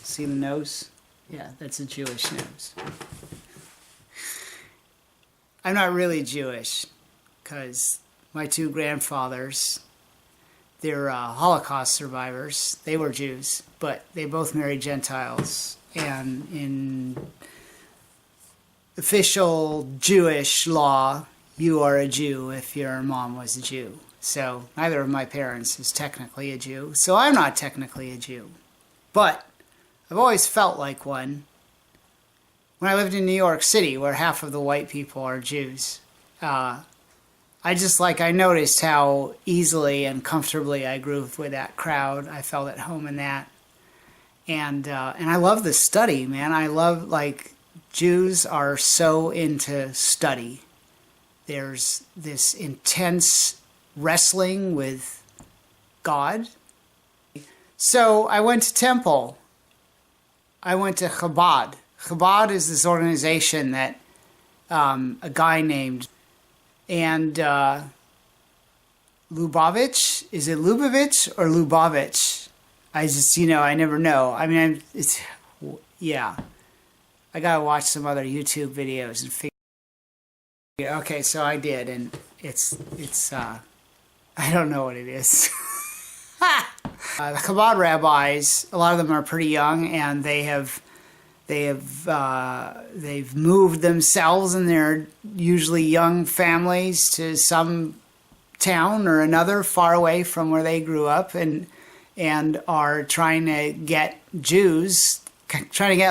See the nose? Yeah, that's a Jewish nose. I'm not really Jewish because my two grandfathers, they're Holocaust survivors. They were Jews, but they both married Gentiles. And in official Jewish law, you are a Jew if your mom was a Jew. So neither of my parents is technically a Jew. So I'm not technically a Jew. But I've always felt like one. When I lived in New York City, where half of the white people are Jews, I noticed how easily and comfortably I grooved with that crowd. I felt at home in that. And I love the study, man. I love, like, Jews are so into study. There's this intense wrestling with God. So I went to temple. I went to Chabad. Chabad is this organization that a guy named Lubavitch, is it Lubavitch or Lubavitch? I just, I never know. I mean, yeah. I gotta watch some other YouTube videos and figure. Okay, so I did, and it's I don't know what it is. The Chabad rabbis, a lot of them are pretty young, and they've moved themselves and their usually young families to some town or another far away from where they grew up, and are trying to get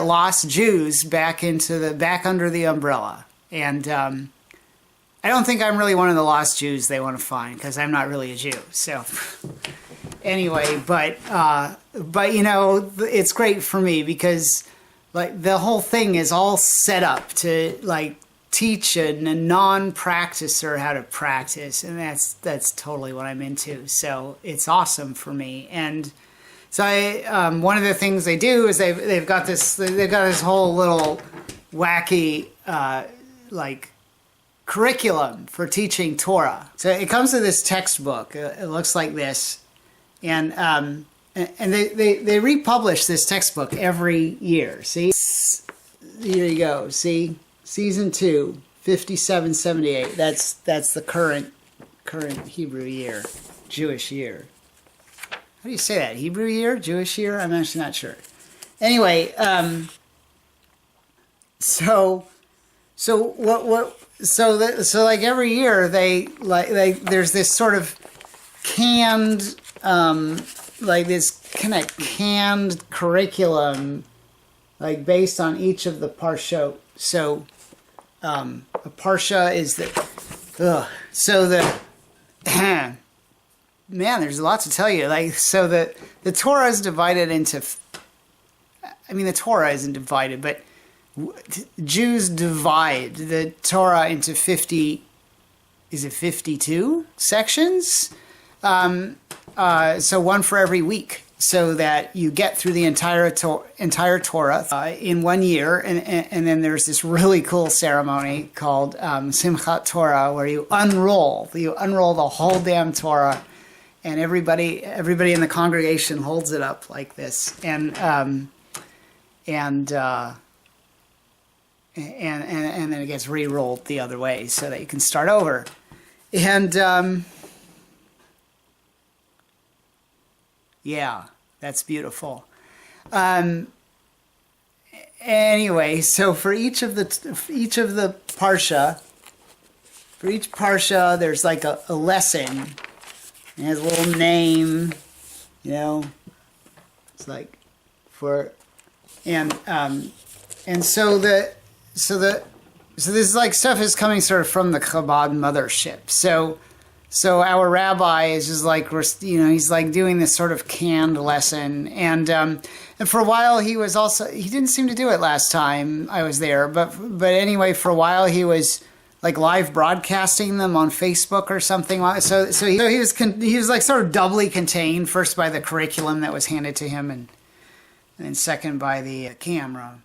lost Jews back under the umbrella. And I don't think I'm really one of the lost Jews they want to find, because I'm not really a Jew. So anyway, but it's great for me because, like, the whole thing is all set up to, like, teach a non-practicer how to practice, and that's totally what I'm into. So it's awesome for me. And so one of the things they do is they've got this whole little wacky like curriculum for teaching Torah. So it comes with this textbook. It looks like this, and they republish this textbook every year. See, here you go. See. Season 2, 5778. That's the current Hebrew year, Jewish year. How do you say that? Hebrew year, Jewish year? I'm actually not sure. Anyway, so like every year there's this sort of canned like this kind of canned curriculum, like based on each of the parshot. So a parsha is man, there's a lot to tell you. Like, so the Torah is divided into, the Torah isn't divided, but Jews divide the Torah into 52 sections? So one for every week, so that you get through the entire Torah in 1 year, and then there's this really cool ceremony called Simchat Torah, where you unroll the whole damn Torah, and everybody in the congregation holds it up like this, and then it gets re-rolled the other way so that you can start over, and yeah, that's beautiful. Anyway, so for each of the parsha, there's like a lesson. It has a little name, It's like so this is like stuff is coming sort of from the Chabad mothership. So our rabbi is just like, he's like doing this sort of canned lesson. And for a while he didn't seem to do it last time I was there. But anyway, for a while he was like live broadcasting them on Facebook or something. So he was like sort of doubly contained, first by the curriculum that was handed to him, and then second by the camera.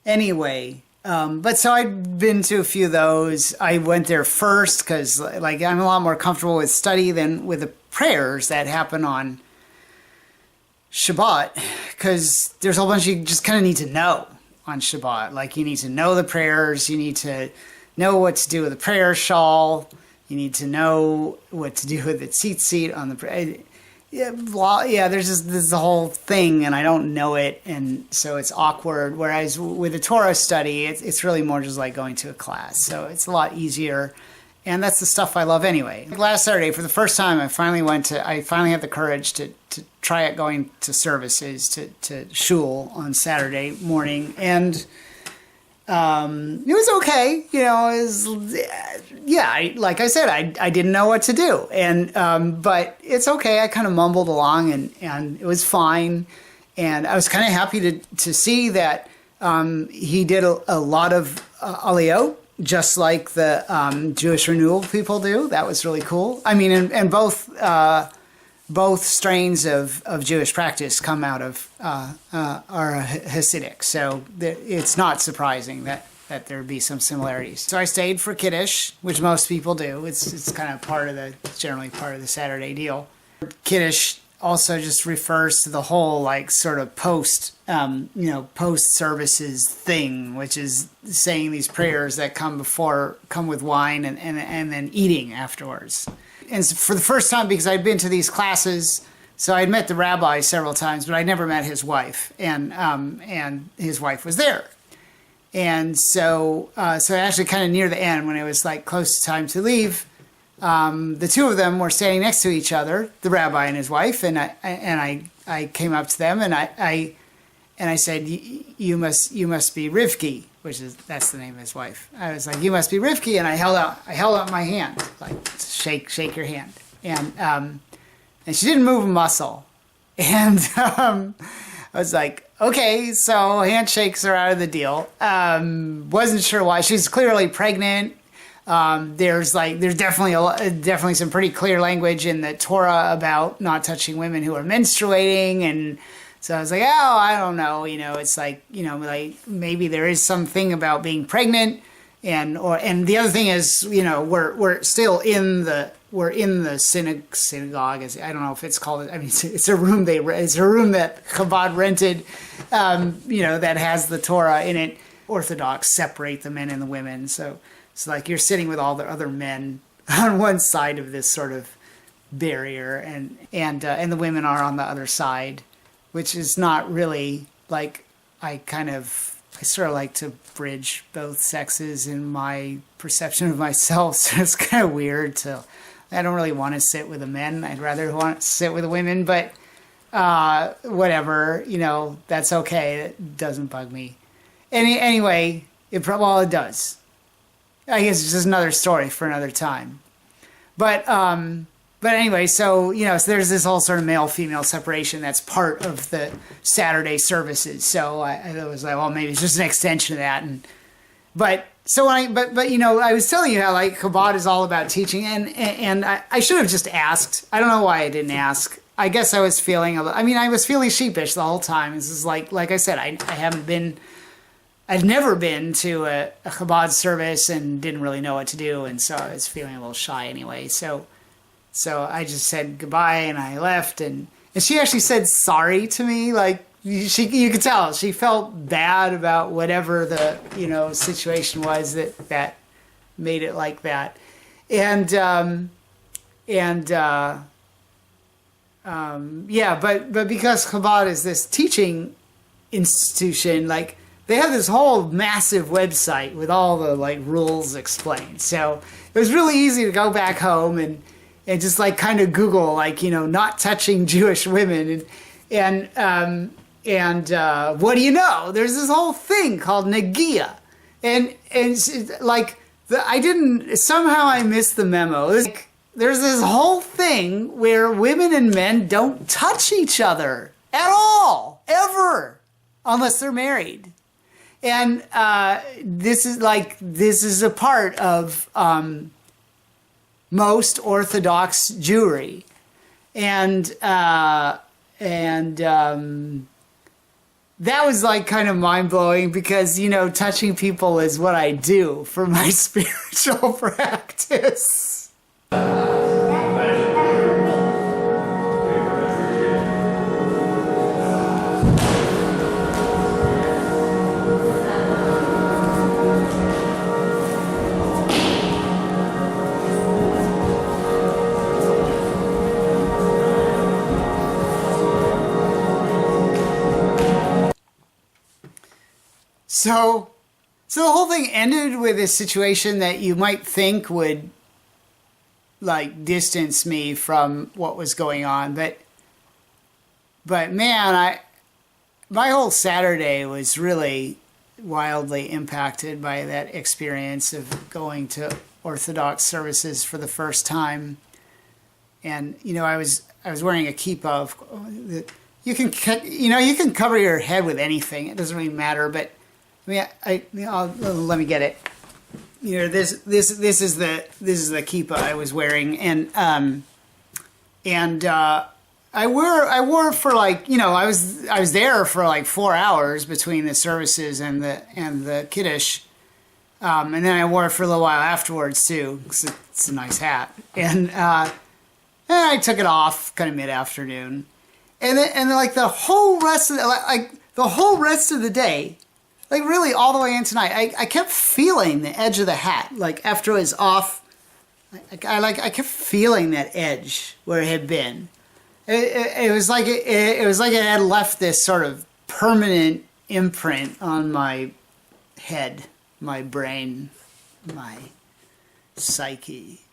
Anyway, but so I'd been to a few of those. I went there first because, like, I'm a lot more comfortable with study than with the prayers that happen on Shabbat, because there's a whole bunch you just kind of need to know on Shabbat. Like, you need to know the prayers, you need to know what to do with the prayer shawl, you need to know what to do with the tzitzit on the prayer. Yeah, there's the whole thing, and I don't know it, and so it's awkward. Whereas with a Torah study, it's really more just like going to a class, so it's a lot easier. And that's the stuff I love anyway. Last Saturday, for the first time, I finally had the courage to try it going to services, to shul on Saturday morning. And it was okay. Like I said, I didn't know what to do. But it's okay. I kind of mumbled along and it was fine. And I was kind of happy to see that he did a lot of aliyot, just like the Jewish renewal people do. That was really cool. I mean, and both strains of Jewish practice come out of are Hasidic, so it's not surprising that there would be some similarities. So I stayed for Kiddush, which most people do. It's kind of generally part of the Saturday deal. Kiddush also just refers to the whole like sort of post services thing, which is saying these prayers that come with wine and then eating afterwards. And for the first time, because I'd been to these classes, so I'd met the rabbi several times, but I never met his wife, and his wife was there. And so actually kind of near the end, when it was like close to time to leave, the two of them were standing next to each other, the rabbi and his wife, and I came up to them and I said, you must be Rivki, that's the name of his wife. I was like, you must be Rivki, and I held out my hand, like, shake your hand, and she didn't move a muscle, and I was like, okay, so handshakes are out of the deal. Wasn't sure why. She's clearly pregnant. There's definitely some pretty clear language in the Torah about not touching women who are menstruating, and so I was like, oh, I don't know, it's like, like maybe there is something about being pregnant, and the other thing is, we're still in the synagogue. I don't know if it's called. I mean, it's a room that Chabad rented, that has the Torah in it. Orthodox separate the men and the women, so like you're sitting with all the other men on one side of this sort of barrier, and the women are on the other side, which is not really like, I sort of like to bridge both sexes in my perception of myself, so it's kind of weird I don't really want to sit with the men. I'd rather want to sit with the women, but whatever, that's okay. It doesn't bug me. Anyway, it does. I guess it's just another story for another time. But anyway, so there's this whole sort of male-female separation that's part of the Saturday services. So I was like, well, maybe it's just an extension of that. But I was telling you how like Chabad is all about teaching, and I should have just asked. I don't know why I didn't ask. I guess I was feeling sheepish the whole time. This is like I said, I'd never been to a Chabad service and didn't really know what to do, and so I was feeling a little shy anyway. So I just said goodbye and I left, and she actually said sorry to me. Like you could tell she felt bad about whatever the situation was that made it like that, but because Chabad is this teaching institution, like, they have this whole massive website with all the like rules explained. So it was really easy to go back home and just like kind of Google like, not touching Jewish women, and what do you know? There's this whole thing called Nagia, and like somehow I missed the memo. Like, there's this whole thing where women and men don't touch each other at all, ever, unless they're married. And this is a part of most Orthodox Jewry, and that was like kind of mind blowing because touching people is what I do for my spiritual practice. So the whole thing ended with a situation that you might think would like distance me from what was going on, but man, my whole Saturday was really wildly impacted by that experience of going to Orthodox services for the first time. And I was wearing a kippah. You can cover your head with anything. It doesn't really matter. But let me get it. This is the kippah I was wearing, and I wore for like I was there for like 4 hours between the services and the kiddush, and then I wore it for a little while afterwards too, because it's a nice hat, and I took it off kind of mid-afternoon, and then like the whole rest of the day, like really all the way in tonight, I kept feeling the edge of the hat, like after it was off, I kept feeling that edge where it had been. It was like it had left this sort of permanent imprint on my head, my brain, my psyche.